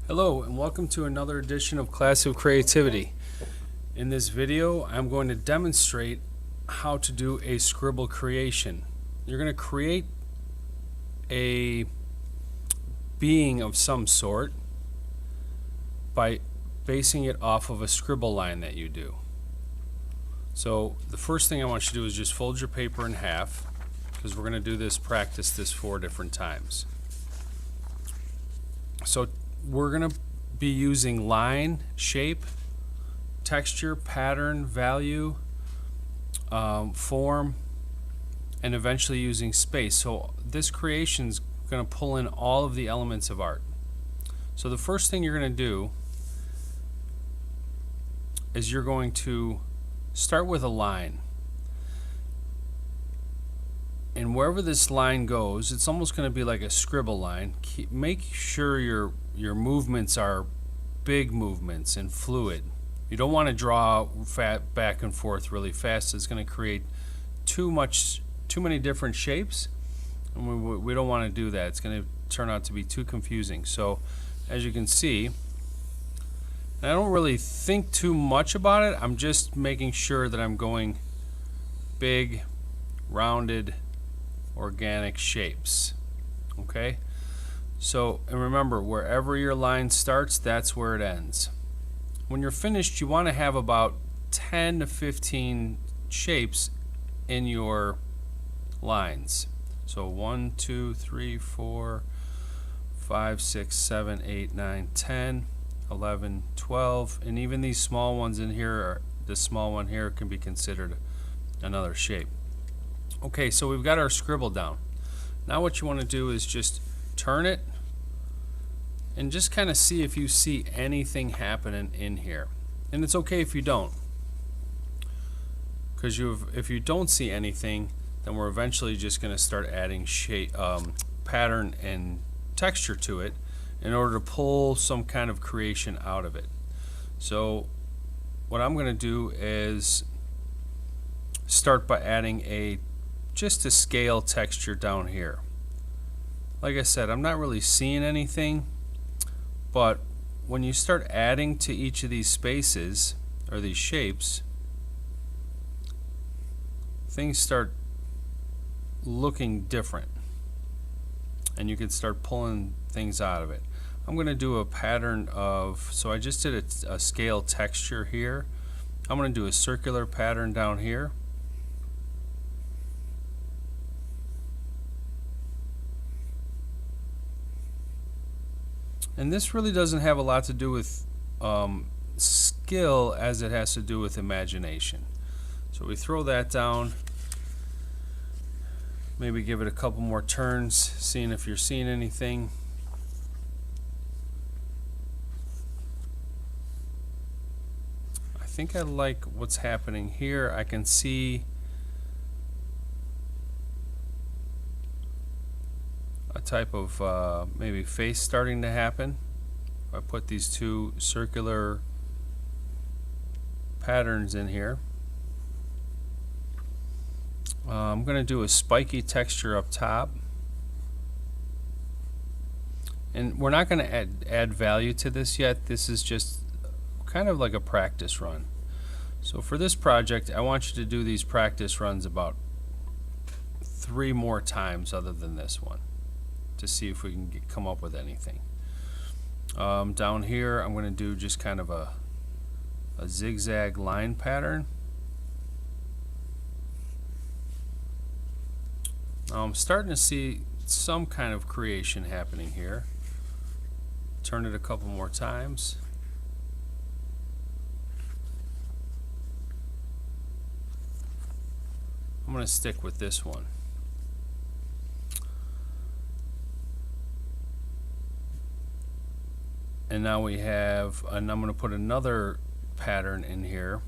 Hello and welcome to another edition of Class of Creativity. In this video I'm going to demonstrate how to do a scribble creation. You're going to create a being of some sort by basing it off of a scribble line that you do. So the first thing I want you to do is just fold your paper in half, because we're going to do this, practice this 4 different times. So we're going to be using line, shape, texture, pattern, value, form, and eventually using space. So this creation is going to pull in all of the elements of art. So the first thing you're going to do is you're going to start with a line. And wherever this line goes, it's almost going to be like a scribble line. Make sure your movements are big movements and fluid. You don't want to draw back and forth really fast. It's going to create too many different shapes, and we don't want to do that. It's going to turn out to be too confusing. So as you can see, and I don't really think too much about it. I'm just making sure that I'm going big, rounded, organic shapes. Okay? So, and remember, wherever your line starts, that's where it ends. When you're finished, you want to have about 10 to 15 shapes in your lines. So 1, 2, 3, 4, 5, 6, 7, 8, 9, 10, 11, 12, and even these small ones in here, this small one here can be considered another shape. Okay, so we've got our scribble down. Now what you want to do is just turn it and just kind of see if you see anything happening in here. And it's okay if you don't, because if you don't see anything, then we're eventually just going to start adding shape, pattern and texture to it in order to pull some kind of creation out of it. So what I'm going to do is start by adding just a scale texture down here. Like I said, I'm not really seeing anything, but when you start adding to each of these spaces or these shapes, things start looking different, and you can start pulling things out of it. I'm going to do a pattern of, so I just did a scale texture here. I'm going to do a circular pattern down here. And this really doesn't have a lot to do with skill as it has to do with imagination. So we throw that down, maybe give it a couple more turns, seeing if you're seeing anything. I think I like what's happening here. I can see a type of maybe face starting to happen. I put these 2 circular patterns in here. I'm going to do a spiky texture up top, and we're not going to add value to this yet. This is just kind of like a practice run. So for this project, I want you to do these practice runs about 3 more times other than this one, to see if we can come up with anything. Down here I'm going to do just kind of a zigzag line pattern. I'm starting to see some kind of creation happening here. Turn it a couple more times. I'm going to stick with this one. And now we have, and I'm going to put another pattern in here.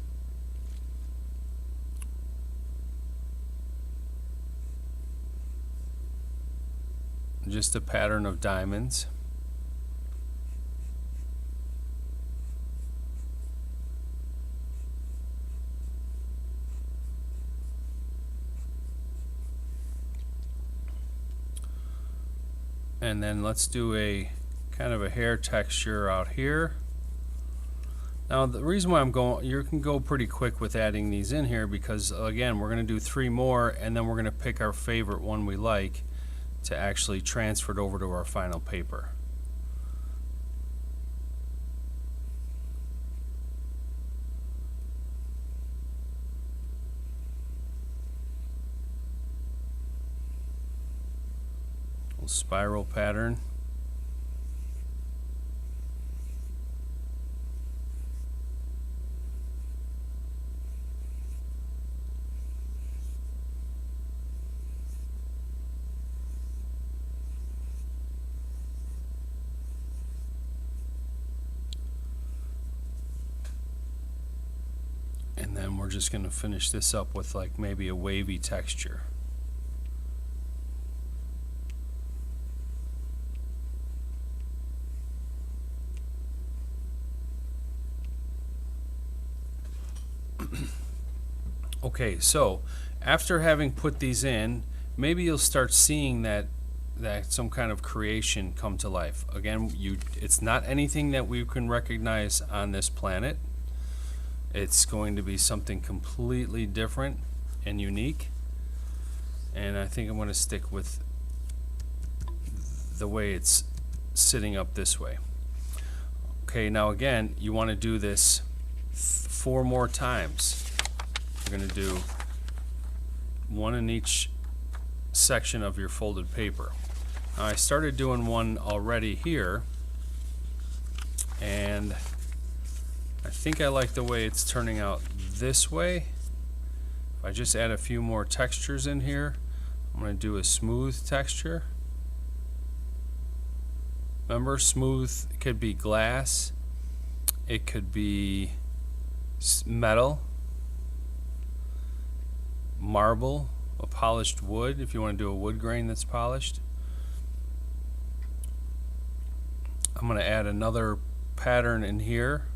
Just a pattern of diamonds. And then let's do a kind of a hair texture out here. Now the reason why you can go pretty quick with adding these in here, because again we're going to do 3 more and then we're going to pick our favorite one we like to actually transfer it over to our final paper. Little spiral pattern. And then we're just going to finish this up with like maybe a wavy texture. Okay, so after having put these in, maybe you'll start seeing that some kind of creation come to life. Again, it's not anything that we can recognize on this planet. It's going to be something completely different and unique, and I think I'm going to stick with the way it's sitting up this way. Okay, now again, you want to do this 4 more times. You're going to do 1 in each section of your folded paper. Now, I started doing one already here, and I think I like the way it's turning out this way. If I just add a few more textures in here, I'm going to do a smooth texture. Remember, smooth could be glass, it could be metal, marble, a polished wood if you want to do a wood grain that's polished. I'm going to add another pattern in here.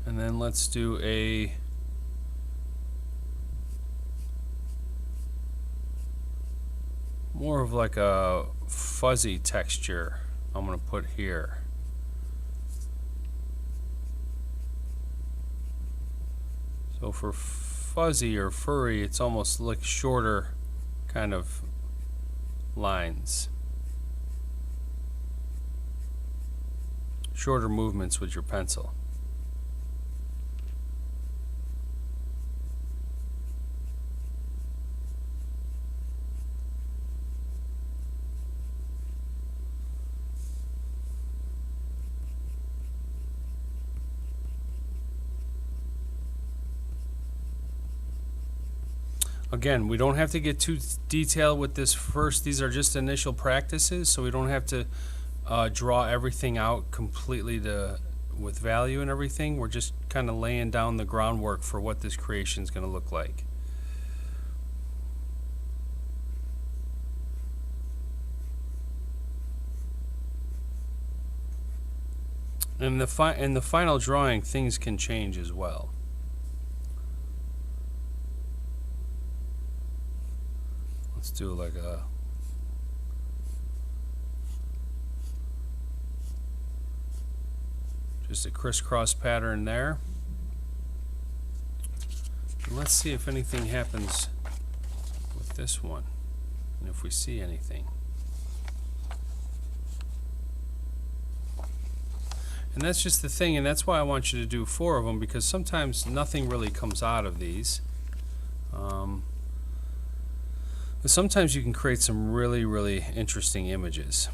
And then let's do a more of like a fuzzy texture I'm going to put here. So for fuzzy or furry, it's almost like shorter kind of lines. Shorter movements with your pencil. Again, we don't have to get too detailed with this first. These are just initial practices, so we don't have to draw everything out completely with value and everything. We're just kind of laying down the groundwork for what this creation is going to look like. In the final drawing, things can change as well. Let's do like a just a crisscross pattern there. And let's see if anything happens with this one, and if we see anything. And that's just the thing, and that's why I want you to do 4 of them, because sometimes nothing really comes out of these. But sometimes you can create some really, really interesting images.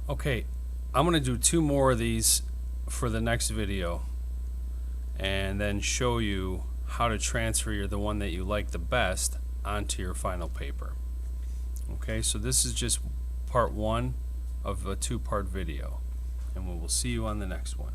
Okay, I'm going to do 2 more of these for the next video, and then show you how to transfer the one that you like the best onto your final paper. Okay, so this is just part one of a two-part video, and we will see you on the next one.